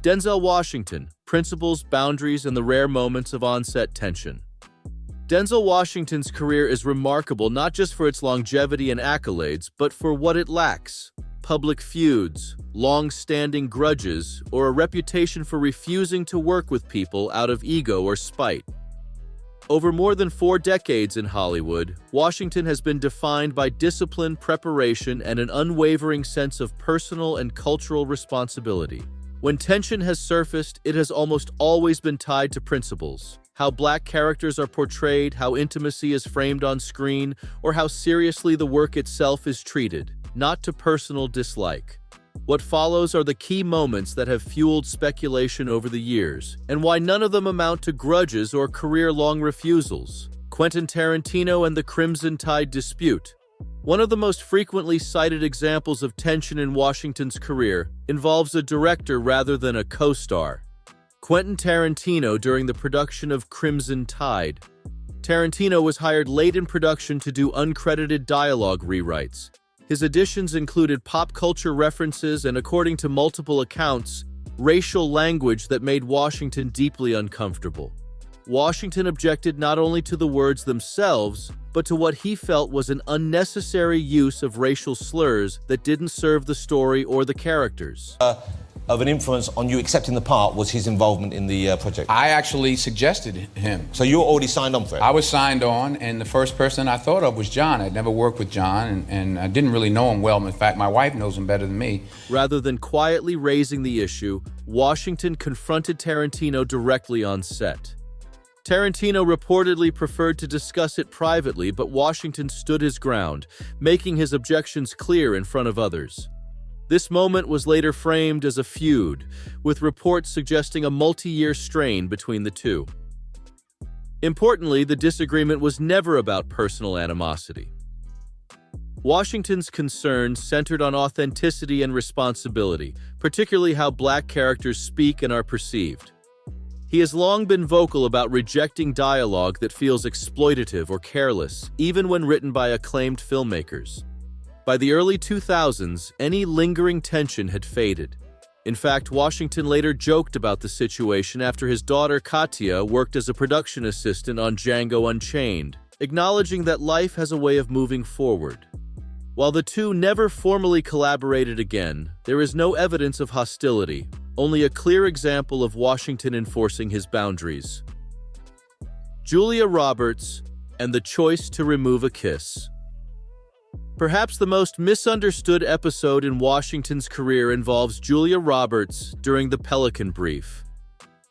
Denzel Washington, principles, boundaries, and the rare moments of on-set tension. Denzel Washington's career is remarkable not just for its longevity and accolades, but for what it lacks: public feuds, long-standing grudges, or a reputation for refusing to work with people out of ego or spite. Over more than 4 decades in Hollywood, Washington has been defined by discipline, preparation, and an unwavering sense of personal and cultural responsibility. When tension has surfaced, it has almost always been tied to principles: how Black characters are portrayed, how intimacy is framed on screen, or how seriously the work itself is treated, not to personal dislike. What follows are the key moments that have fueled speculation over the years, and why none of them amount to grudges or career-long refusals. Quentin Tarantino and the Crimson Tide dispute. One of the most frequently cited examples of tension in Washington's career involves a director rather than a co-star. Quentin Tarantino during the production of Crimson Tide. Tarantino was hired late in production to do uncredited dialogue rewrites. His additions included pop culture references and, according to multiple accounts, racial language that made Washington deeply uncomfortable. Washington objected not only to the words themselves, but to what he felt was an unnecessary use of racial slurs that didn't serve the story or the characters. Of an influence on you accepting the part was his involvement in the project? I actually suggested him. So you were already signed on for it? I was signed on, and the first person I thought of was John. I'd never worked with John, and I didn't really know him well. In fact, my wife knows him better than me. Rather than quietly raising the issue, Washington confronted Tarantino directly on set. Tarantino reportedly preferred to discuss it privately, but Washington stood his ground, making his objections clear in front of others. This moment was later framed as a feud, with reports suggesting a multi-year strain between the two. Importantly, the disagreement was never about personal animosity. Washington's concerns centered on authenticity and responsibility, particularly how Black characters speak and are perceived. He has long been vocal about rejecting dialogue that feels exploitative or careless, even when written by acclaimed filmmakers. By the early 2000s, any lingering tension had faded. In fact, Washington later joked about the situation after his daughter Katya worked as a production assistant on Django Unchained, acknowledging that life has a way of moving forward. While the two never formally collaborated again, there is no evidence of hostility, only a clear example of Washington enforcing his boundaries. Julia Roberts and the choice to remove a kiss. Perhaps the most misunderstood episode in Washington's career involves Julia Roberts during the Pelican Brief.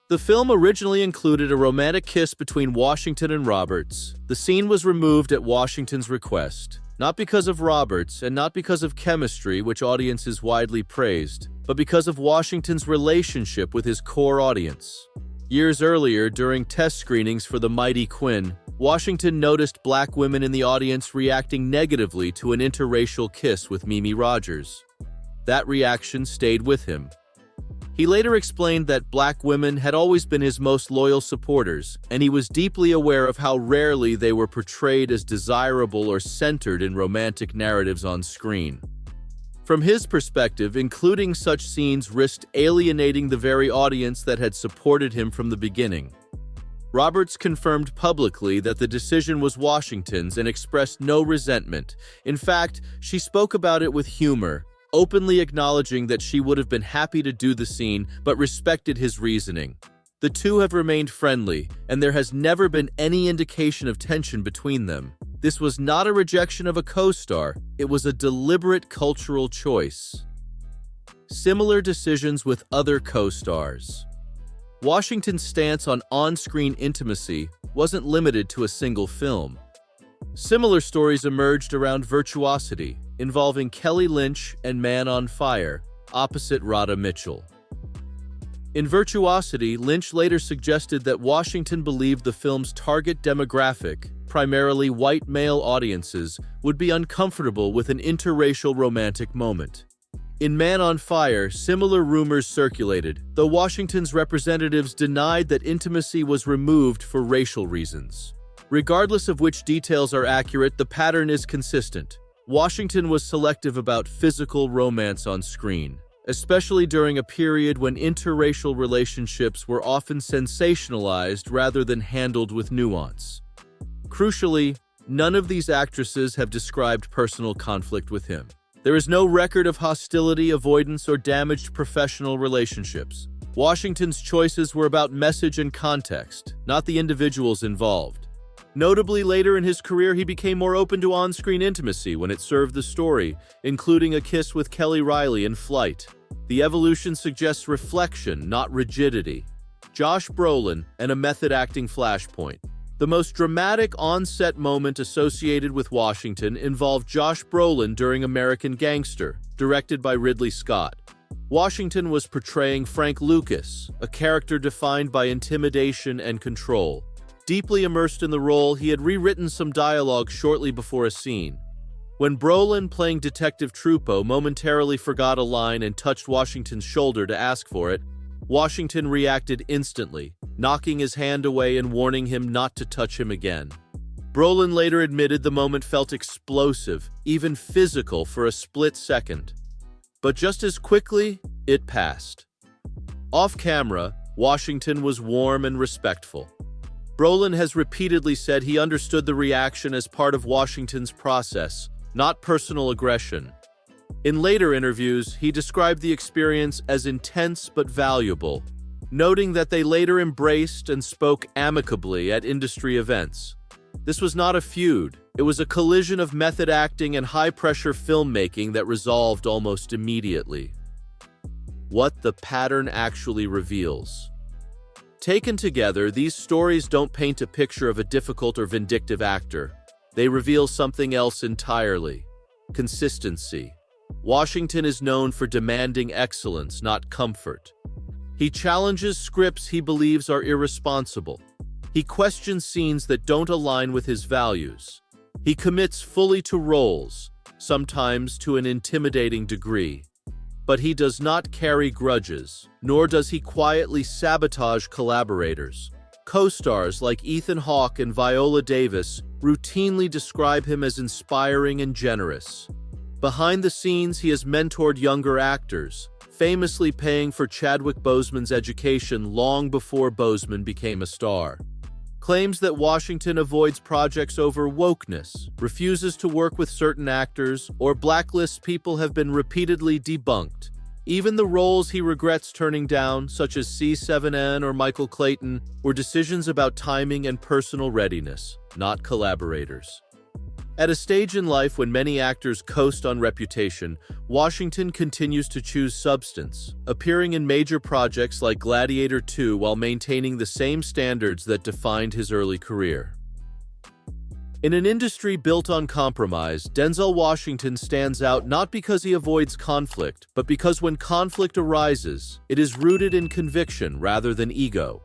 The film originally included a romantic kiss between Washington and Roberts. The scene was removed at Washington's request, not because of Roberts and not because of chemistry, which audiences widely praised, but because of Washington's relationship with his core audience. Years earlier, during test screenings for The Mighty Quinn, Washington noticed Black women in the audience reacting negatively to an interracial kiss with Mimi Rogers. That reaction stayed with him. He later explained that Black women had always been his most loyal supporters, and he was deeply aware of how rarely they were portrayed as desirable or centered in romantic narratives on screen. From his perspective, including such scenes risked alienating the very audience that had supported him from the beginning. Roberts confirmed publicly that the decision was Washington's and expressed no resentment. In fact, she spoke about it with humor, openly acknowledging that she would have been happy to do the scene but respected his reasoning. The two have remained friendly, and there has never been any indication of tension between them. This was not a rejection of a co-star, it was a deliberate cultural choice. Similar decisions with other co-stars. Washington's stance on on-screen intimacy wasn't limited to a single film. Similar stories emerged around Virtuosity, involving Kelly Lynch and Man on Fire, opposite Radha Mitchell. In Virtuosity, Lynch later suggested that Washington believed the film's target demographic, primarily white male audiences, would be uncomfortable with an interracial romantic moment. In Man on Fire, similar rumors circulated, though Washington's representatives denied that intimacy was removed for racial reasons. Regardless of which details are accurate, the pattern is consistent. Washington was selective about physical romance on screen. especially during a period when interracial relationships were often sensationalized rather than handled with nuance. Crucially, none of these actresses have described personal conflict with him. There is no record of hostility, avoidance, or damaged professional relationships. Washington's choices were about message and context, not the individuals involved. Notably, later in his career, he became more open to on-screen intimacy when it served the story, including a kiss with Kelly Riley in Flight. The evolution suggests reflection, not rigidity. Josh Brolin and a method acting flashpoint. The most dramatic on-set moment associated with Washington involved Josh Brolin during American Gangster, directed by Ridley Scott. Washington was portraying Frank Lucas, a character defined by intimidation and control. Deeply immersed in the role, he had rewritten some dialogue shortly before a scene. When Brolin, playing Detective Trupo, momentarily forgot a line and touched Washington's shoulder to ask for it, Washington reacted instantly, knocking his hand away and warning him not to touch him again. Brolin later admitted the moment felt explosive, even physical, for a split second. But just as quickly, it passed. Off camera, Washington was warm and respectful. Brolin has repeatedly said he understood the reaction as part of Washington's process, not personal aggression. In later interviews, he described the experience as intense but valuable, noting that they later embraced and spoke amicably at industry events. This was not a feud. It was a collision of method acting and high-pressure filmmaking that resolved almost immediately. What the pattern actually reveals. Taken together, these stories don't paint a picture of a difficult or vindictive actor. They reveal something else entirely: consistency. Washington is known for demanding excellence, not comfort. He challenges scripts he believes are irresponsible. He questions scenes that don't align with his values. He commits fully to roles, sometimes to an intimidating degree. But he does not carry grudges, nor does he quietly sabotage collaborators. Co-stars like Ethan Hawke and Viola Davis routinely describe him as inspiring and generous. Behind the scenes, he has mentored younger actors, famously paying for Chadwick Boseman's education long before Boseman became a star. Claims that Washington avoids projects over wokeness, refuses to work with certain actors, or blacklists people have been repeatedly debunked. Even the roles he regrets turning down, such as C7N or Michael Clayton, were decisions about timing and personal readiness, not collaborators. At a stage in life when many actors coast on reputation, Washington continues to choose substance, appearing in major projects like Gladiator II while maintaining the same standards that defined his early career. In an industry built on compromise, Denzel Washington stands out not because he avoids conflict, but because when conflict arises, it is rooted in conviction rather than ego.